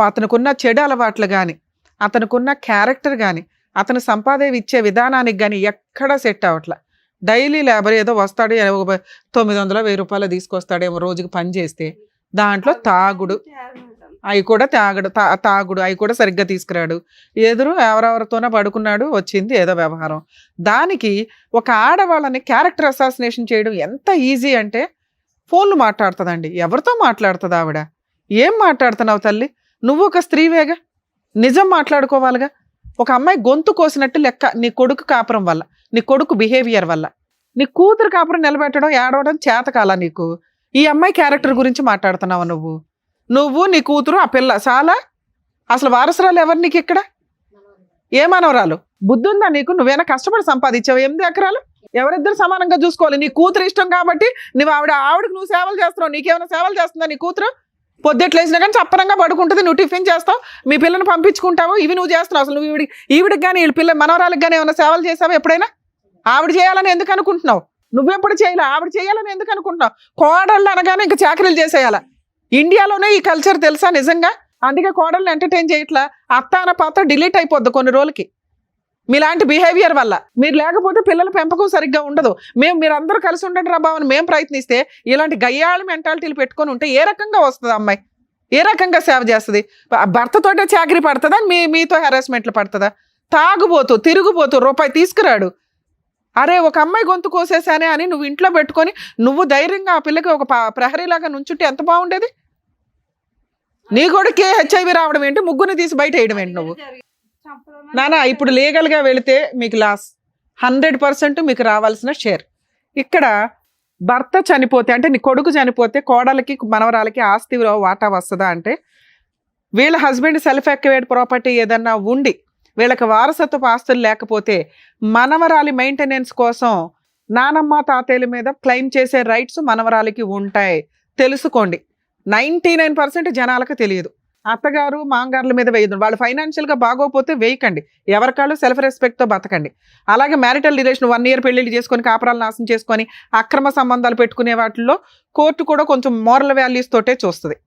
అతనుకున్న చెడు అలవాట్లు కానీ, అతనుకున్న క్యారెక్టర్ కానీ, అతను సంపాదన ఇచ్చే విధానానికి కానీ ఎక్కడా సెట్ అవ్వట్ల. డైలీ లేబర్ ఏదో వస్తాడు, 900-1000 రూపాయలు తీసుకొస్తాడేమో రోజుకి పని చేస్తే, దాంట్లో తాగుడు అవి కూడా తాగుడు అవి కూడా సరిగ్గా తీసుకురాడు, ఎదురు ఎవరెవరితోనో పడుకున్నాడు, వచ్చింది ఏదో వ్యవహారం. దానికి ఒక ఆడవాళ్ళని క్యారెక్టర్ అసాసినేషన్ చేయడం ఎంత ఈజీ అంటే ఫోన్లు మాట్లాడుతుందండి. ఎవరితో మాట్లాడుతుంది ఆవిడ? ఏం మాట్లాడుతున్నావు తల్లి, నువ్వు ఒక స్త్రీవేగా, నిజం మాట్లాడుకోవాలిగా. ఒక అమ్మాయి గొంతు కోసినట్టు లెక్క నీ కొడుకు కాపురం వల్ల, నీ కొడుకు బిహేవియర్ వల్ల. నీ కూతురు కాపురం నిలబెట్టడం, ఏడవడం చేతకాల నీకు. ఈ అమ్మాయి క్యారెక్టర్ గురించి మాట్లాడుతున్నావు నువ్వు నీ కూతురు, ఆ పిల్ల చాలా. అసలు వారసురాలు ఎవరు నీకు ఇక్కడ? ఏ మనవరాలు? బుద్ధి ఉందా నీకు? నువ్వేనా కష్టపడి సంపాదించావు 8 ఎకరాలు? ఎవరిద్దరు సమానంగా చూసుకోవాలి. నీ కూతురు ఇష్టం కాబట్టి నువ్వు ఆవిడకి నువ్వు సేవలు చేస్తున్నావు. నీకేమైనా సేవలు చేస్తుందా నీ కూతురు? పొద్దుట్లేసినా కానీ చప్పరంగా పడుకుంటుంది, నువ్వు టిఫిన్ చేస్తావు, మీ పిల్లని పంపించుకుంటావు, ఇవి నువ్వు చేస్తున్నావు. అసలు నువ్వు ఈవిడికి కానీ వీళ్ళ పిల్ల మనవరాలకు కానీ ఏమైనా సేవలు చేసావా ఎప్పుడైనా? ఆవిడ చేయాలని ఎందుకు అనుకుంటున్నావు? నువ్వెప్పుడు చేయాలి, ఆవిడ చేయాలని ఎందుకు అనుకుంటున్నావు? కోడళ్ళు అనగానే ఇంకా చాకరీలు చేసేయాలా? ఇండియాలోనే ఈ కల్చర్ తెలుసా నిజంగా? అందుకే కోడళ్ళని ఎంటర్టైన్ చేయట్లా. అత్త అన్న పాత్ర డిలీట్ అయిపోద్ది కొన్ని రోజులకి మీలాంటి బిహేవియర్ వల్ల. మీరు లేకపోతే పిల్లల పెంపకం సరిగ్గా ఉండదు. మీరందరూ కలిసి ఉండండి రా బావని మేము ప్రయత్నిస్తే ఇలాంటి గయ్యాళి మెంటాలిటీలు పెట్టుకొని ఉంటే ఏ రకంగా వస్తుంది అమ్మాయి? ఏ రకంగా సేవ చేస్తుంది? భర్తతోటే చాకరీ పడుతుందా? మీతో హెరాస్మెంట్లు పడుతుందా? తాగుబోతూ తిరుగుబోతూ రూపాయి తీసుకురాడు. అరే ఒక అమ్మాయి గొంతు కోసేసానే అని నువ్వు ఇంట్లో పెట్టుకొని నువ్వు ధైర్యంగా ఆ పిల్లకి ఒక ప్రహరీలాగా నుంచుంటే ఎంత బాగుండేది? నీ కొడుకే హెచ్ఐవి రావడం ఏంటి, ముగ్గురిని తీసి బయట వేయడం ఏంటి నువ్వు? నానా ఇప్పుడు లీగల్గా వెళితే మీకు లాస్, 100% మీకు రావాల్సిన షేర్. ఇక్కడ భర్త చనిపోతే అంటే నీ కొడుకు చనిపోతే కోడలకి మనవరాలకి ఆస్తిలో వాటా వస్తుందా అంటే వీళ్ళ హస్బెండ్ సెల్ఫ్ ఎక్వేర్డ్ ప్రాపర్టీ ఏదన్నా ఉండి వీళ్ళకి వారసత్వపు ఆస్తులు లేకపోతే మనవరాలి మెయింటెనెన్స్ కోసం నానమ్మ తాతయ్యల మీద క్లెయిమ్ చేసే రైట్స్ మనవరాలికి ఉంటాయి. తెలుసుకోండి. 99% జనాలకు తెలియదు. అత్తగారు మాంగారుల మీద వేయదు. వాళ్ళు ఫైనాన్షియల్గా బాగోపోతే వేయకండి. ఎవరికాళ్ళు సెల్ఫ్ రెస్పెక్ట్తో బతకండి. అలాగే మ్యారిటల్ రిలేషన్ 1 year పెళ్లిళ్ళు చేసుకొని కాపురాలు నాశనం చేసుకొని అక్రమ సంబంధాలు పెట్టుకునే వాటిల్లో కోర్టు కూడా కొంచెం మోరల్ వాల్యూస్ తోటే చూస్తుంది.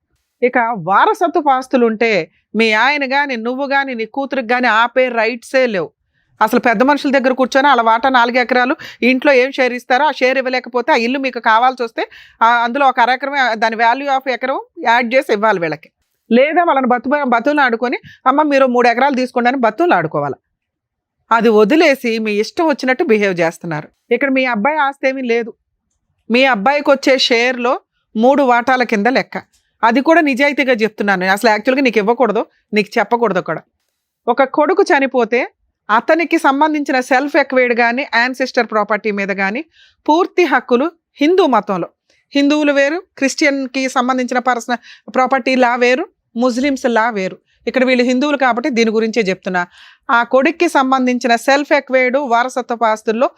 ఇక వారసత్వపు ఆస్తులు ఉంటే మీ ఆయన కానీ నువ్వు కానీ నీ కూతురికి కానీ ఆపే రైట్సే లేవు. అసలు పెద్ద మనుషుల దగ్గర కూర్చొని అలా వాటా 4 ఎకరాలు ఇంట్లో ఏం షేర్ ఇస్తారో ఆ షేర్ ఇవ్వలేకపోతే ఆ ఇల్లు మీకు కావాల్సి వస్తే అందులో 1 ఎకరం దాని వాల్యూ ఆఫ్ ఎకరం యాడ్ చేసి ఇవ్వాలి వీళ్ళకి. లేదా వాళ్ళని బతులు ఆడుకొని అమ్మ మీరు 3 ఎకరాలు తీసుకోండి అని బతులు ఆడుకోవాలి. అది వదిలేసి మీ ఇష్టం వచ్చినట్టు బిహేవ్ చేస్తున్నారు. ఇక్కడ మీ అబ్బాయి ఆస్తి ఏమీ లేదు. మీ అబ్బాయికి వచ్చే షేర్లో 3 వాటాల కింద లెక్క. అది కూడా నిజాయితీగా చెప్తున్నాను. అసలు యాక్చువల్గా నీకు ఇవ్వకూడదు, నీకు చెప్పకూడదు కూడా. ఒక కొడుకు చనిపోతే అతనికి సంబంధించిన సెల్ఫ్ ఎక్వేర్డ్ కానీ యాన్సిస్టర్ ప్రాపర్టీ మీద కానీ పూర్తి హక్కులు హిందూ మతంలో, హిందువులు వేరు, క్రిస్టియన్కి సంబంధించిన పర్సనల్ ప్రాపర్టీ లా వేరు, ముస్లిమ్స్ లా వేరు. ఇక్కడ వీళ్ళు హిందువులు కాబట్టి దీని గురించే చెప్తున్నా. ఆ కొడుక్కి సంబంధించిన సెల్ఫ్ ఎక్వేర్డ్ వారసత్వ ఆస్తుల్లో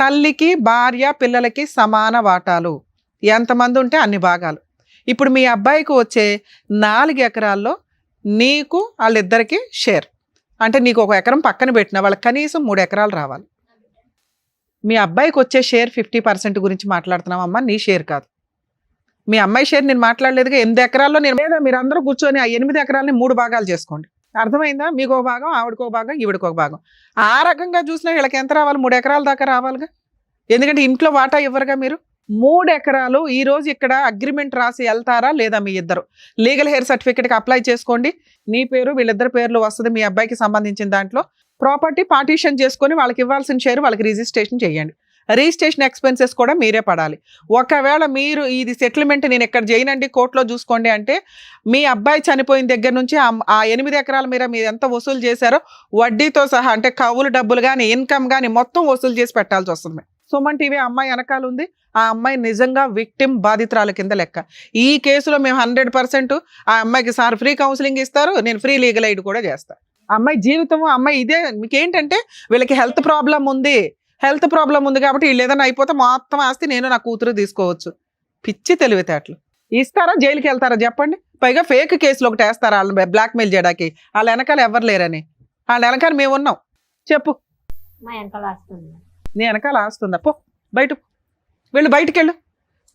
తల్లికి భార్య పిల్లలకి సమాన వాటాలు, ఎంతమంది ఉంటే అన్ని భాగాలు. ఇప్పుడు మీ అబ్బాయికి వచ్చే 4 ఎకరాల్లో నీకు వాళ్ళిద్దరికి షేర్. అంటే నీకు 1 ఎకరం పక్కన పెట్టినా వాళ్ళకి కనీసం 3 ఎకరాలు రావాలి. మీ అబ్బాయికి వచ్చే షేర్ 50% గురించి మాట్లాడుతున్నామమ్మా, నీ షేర్ కాదు. మీ అమ్మాయి షేర్ నేను మాట్లాడలేదుగా. 8 ఎకరాల్లో నేను లేదా మీరు అందరూ కూర్చొని ఆ 8 ఎకరాలని 3 భాగాలు చేసుకోండి. అర్థమైందా? మీకు 1 భాగం, ఆవిడకు 1 భాగం, ఈవిడికి 1 భాగం. ఆ రకంగా చూసినా వీళ్ళకి ఎంత రావాలి? 3 ఎకరాల దాకా రావాలిగా. ఎందుకంటే ఇంట్లో వాటా ఇవ్వరుగా మీరు. 3 ఎకరాలు ఈ రోజు ఇక్కడ అగ్రిమెంట్ రాసి వెళ్తారా లేదా? మీ ఇద్దరు లీగల్ హెయిర్ సర్టిఫికేట్కి అప్లై చేసుకోండి. నీ పేరు వీళ్ళిద్దరు పేర్లు వస్తుంది. మీ అబ్బాయికి సంబంధించిన దాంట్లో ప్రాపర్టీ పార్టీషన్ చేసుకొని వాళ్ళకి ఇవ్వాల్సిన షేర్ వాళ్ళకి రిజిస్ట్రేషన్ చేయండి. రిజిస్ట్రేషన్ ఎక్స్పెన్సెస్ కూడా మీరే పడాలి. ఒకవేళ మీరు ఇది సెటిల్మెంట్ నేను ఇక్కడ చేయనండి కోర్టులో చూసుకోండి అంటే మీ అబ్బాయి చనిపోయిన దగ్గర నుంచి ఆ 8 ఎకరాల మీద మీరు ఎంత వసూలు చేశారో వడ్డీతో సహా, అంటే కవులు డబ్బులు కానీ ఇన్కమ్ కానీ మొత్తం వసూలు చేసి పెట్టాల్సి వస్తుంది. సుమన్ టీవీ అమ్మాయి వెనకాల ఉంది. ఆ అమ్మాయి నిజంగా విక్టిమ్, బాధితురాల కింద లెక్క. ఈ కేసులో మేము 100% ఆ అమ్మాయికి సార్ ఫ్రీ కౌన్సిలింగ్ ఇస్తారు, నేను ఫ్రీ లీగల్ ఎయిడ్ కూడా చేస్తాను. అమ్మాయి జీవితము అమ్మాయి ఇదే. మీకేంటంటే వీళ్ళకి హెల్త్ ప్రాబ్లం ఉంది కాబట్టి వీళ్ళు ఏదైనా అయిపోతే మొత్తం ఆస్తి నేను నా కూతురు తీసుకోవచ్చు. పిచ్చి తెలివితేటలు. ఇస్తారా? జైలుకి వెళ్తారా చెప్పండి? పైగా ఫేక్ కేసులు ఒకటి వేస్తారా వాళ్ళని బ్లాక్మెయిల్ చేయడానికి? వాళ్ళ వెనకాల ఎవరు లేరని. వాళ్ళ వెనకాల మేము ఉన్నాం. చెప్పు. మా వెనకాల వస్తుంది. నీ వెనకాల ఆస్తుందా? పో బయట, వీళ్ళు బయటికి వెళ్ళు.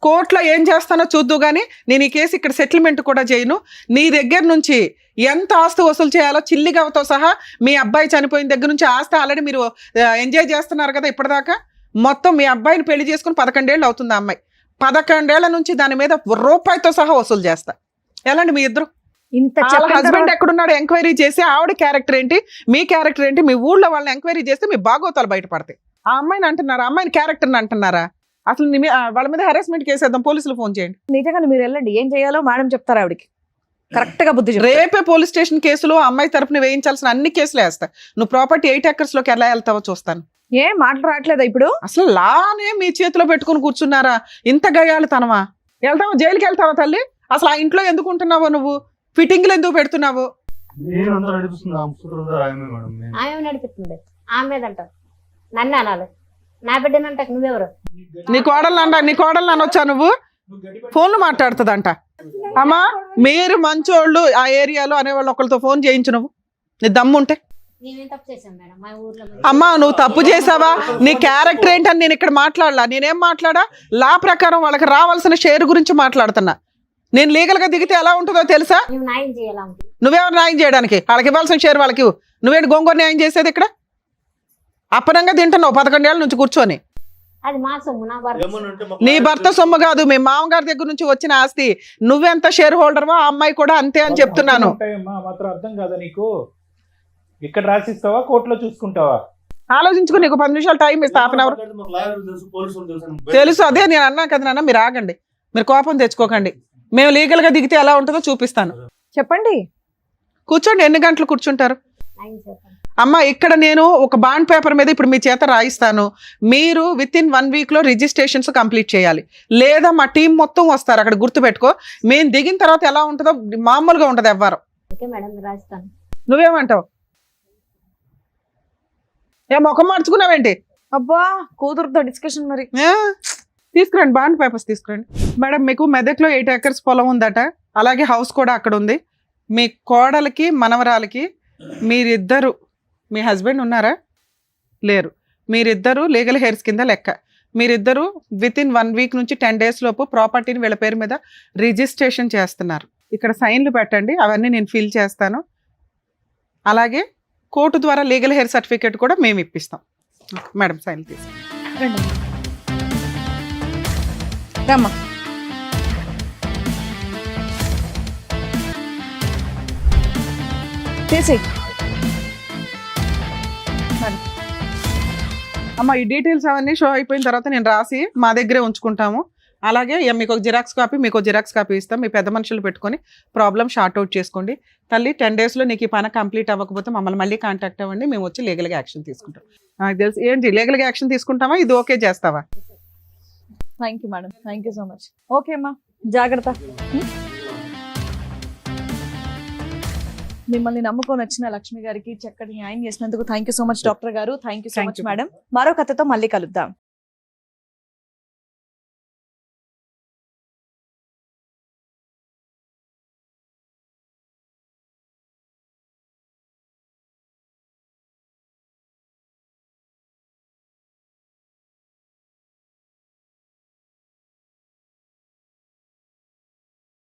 కోర్టులో ఏం చేస్తానో చూద్దు కానీ నేను ఈ కేసు ఇక్కడ సెటిల్మెంట్ కూడా చేయను. నీ దగ్గర నుంచి ఎంత ఆస్తి వసూలు చేయాలో చిల్లిగవతో సహా మీ అబ్బాయి చనిపోయిన దగ్గర నుంచి ఆస్తి ఆల్రెడీ మీరు ఎంజాయ్ చేస్తున్నారు కదా ఇప్పటిదాకా. మొత్తం మీ అబ్బాయిని పెళ్లి చేసుకుని 11 ఏళ్ళు అవుతుంది. ఆ అమ్మాయి 11 ఏళ్ల నుంచి దాని మీద రూపాయితో సహా వసూలు చేస్తా. ఎలాంటి మీ ఇద్దరు? హస్బెండ్ ఎక్కడున్నాడు ఎంక్వైరీ చేసి ఆవిడ క్యారెక్టర్ ఏంటి, మీ క్యారెక్టర్ ఏంటి, మీ ఊళ్ళో వాళ్ళని ఎంక్వైరీ చేస్తే మీ బాగోతాలు బయటపడతాయి. ఆ అమ్మాయిని అంటున్నారా? అమ్మాయిని క్యారెక్టర్ని అంటున్నారా? అసలు వాళ్ళ మీద హెరాస్మెంట్ కేసు వేద్దాం, పోలీసులు ఫోన్ చేయండి. నిజంగా మీరు వెళ్ళండి, ఏం చేయాలో మేడం చెప్తారు ఆవిడకి. కరెక్ట్ గా బుద్ధి. రేపే పోలీస్ స్టేషన్ కేసులో అమ్మాయి తరపున వేయించాల్సిన అన్ని కేసులు వేస్తా. నువ్వు ప్రాపర్టీ 8 acres లోకి ఎలా వెళ్తావో చూస్తాను. ఏం మాటలు రావట్లేదా ఇప్పుడు? అసలు లానే మీ చేతిలో పెట్టుకుని కూర్చున్నారా? ఇంత గయాళితనమా? వెళ్తావా? జైలుకి వెళ్తావా తల్లి? అసలు ఆ ఇంట్లో ఎందుకు ఉంటున్నావో నువ్వు? ఫిట్టింగ్లు ఎందుకు పెడుతున్నావు? ఆమె నడిపిస్తుంది. ఆమె అంటారు నన్ను అనాలి, నా బిడ్డనంట. నువ్వెవరు? నీ కోడలు అనొచ్చా నువ్వు? ఫోన్లు మాట్లాడుతుందంట. అమ్మా మీరు మంచోళ్ళు ఆ ఏరియాలో అనేవాళ్ళు ఒకరితో ఫోన్ చేయించు. నువ్వు నీ దమ్ముంటే. అమ్మా నువ్వు తప్పు చేసావా? నీ క్యారెక్టర్ ఏంటని నేను ఇక్కడ మాట్లాడలా. నేనేం మాట్లాడా? లా ప్రకారం వాళ్ళకి రావాల్సిన షేర్ గురించి మాట్లాడుతున్నా. నేను లీగల్ గా దిగితే ఎలా ఉంటుందో తెలుసా? నువ్వెవరు న్యాయం చేయడానికి? వాళ్ళకి ఇవ్వాల్సిన షేర్ వాళ్ళకి. నువ్వేంటి గోంగూర న్యాయం చేసేది ఇక్కడ? అప్పనంగా తింటున్నావు 11 ఏళ్ళ నుంచి కూర్చొని. నీ భర్త సొమ్ము కాదు, మీ మామగారి దగ్గర నుంచి వచ్చిన ఆస్తి. నువ్వెంత షేర్ హోల్డర్వో ఆ అమ్మాయి కూడా అంతే అని చెప్తున్నాను. అర్థం కాదా నీకు? ఇక్కడ రాసిస్తావా, కోర్టులో చూసుకుంటావా? ఆలోచించుకుని నీకు 10 నిమిషాలు టైం ఇస్తా. Half an hour. తెలుసు, అదే నేను అన్నా కదా నాన్న. మీరు ఆగండి, మీరు కోపం తెచ్చుకోకండి. మేము లీగల్ గా దిగితే ఎలా ఉంటుందో చూపిస్తాను. చెప్పండి. కూర్చోండి. ఎన్ని గంటలు కూర్చుంటారు? అమ్మ ఇక్కడ నేను ఒక బాండ్ పేపర్ మీద ఇప్పుడు మీ చేత రాయిస్తాను. మీరు విత్ ఇన్ 1 week లో రిజిస్ట్రేషన్స్ కంప్లీట్ చేయాలి. లేదా మా టీం మొత్తం వస్తారు అక్కడ. గుర్తుపెట్టుకో, మేము దిగిన తర్వాత ఎలా ఉంటుందో మామూలుగా ఉంటుంది. ఎవ్వరు ఓకే మేడం రాస్తాను. నువ్వేమంటావు? ఏ ముఖం మార్చుకున్నావేంటి? అబ్బా కూతురుతో డిస్కషన్ మరి. ఆ, తీసుకురండి బాండ్ పేపర్స్ తీసుకురండి. మేడం మీకు మెదక్లో 8 acres పొలం ఉందట, అలాగే హౌస్ కూడా అక్కడ ఉంది. మీ కోడలికి మనవరాలకి మీరిద్దరు, మీ హస్బెండ్ ఉన్నారా? లేరు. మీరిద్దరు లీగల్ హెయిర్స్ కింద లెక్క. మీరిద్దరు వితిన్ 1 week నుంచి 10 days లోపు ప్రాపర్టీని వీళ్ళ పేరు మీద రిజిస్ట్రేషన్ చేస్తున్నారు. ఇక్కడ సైన్లు పెట్టండి, అవన్నీ నేను ఫిల్ చేస్తాను. అలాగే కోర్టు ద్వారా లీగల్ హెయిర్ సర్టిఫికేట్ కూడా మేము ఇప్పిస్తాం. మేడం సైన్లు తీసుకుంటాం. రమ్మా. తీసి అమ్మ ఈ డీటెయిల్స్ అవన్నీ షో అయిపోయిన తర్వాత నేను రాసి మా దగ్గరే ఉంచుకుంటాము. అలాగే మీకు ఒక జిరాక్స్ కాపీ, మీకు ఒక జిరాక్స్ కాపీ ఇస్తాం. మీ పెద్ద మనుషులు పెట్టుకొని ప్రాబ్లం షార్ట్ అవుట్ చేసుకోండి. తల్లి 10 daysలో నీకు ఈ పని కంప్లీట్ అవ్వకపోతే మమ్మల్ని మళ్ళీ కాంటాక్ట్ అవ్వండి, మేము వచ్చి లీగల్గా యాక్షన్ తీసుకుంటాం. నాకు తెలుసు ఏంటి లీగల్గా యాక్షన్ తీసుకుంటావా, ఇది ఓకే చేస్తావా? Thank you madam, thank you so much. Okay అమ్మా, జాగ్రత్త. మిమ్మల్ని నమ్ముకొని వచ్చిన లక్ష్మి గారికి చక్కటి న్యాయం చేసినందుకు thank you so much doctor గారు. Thank you so Thank much you. Madam. మరో కథతో మళ్ళీ కలుద్దాం.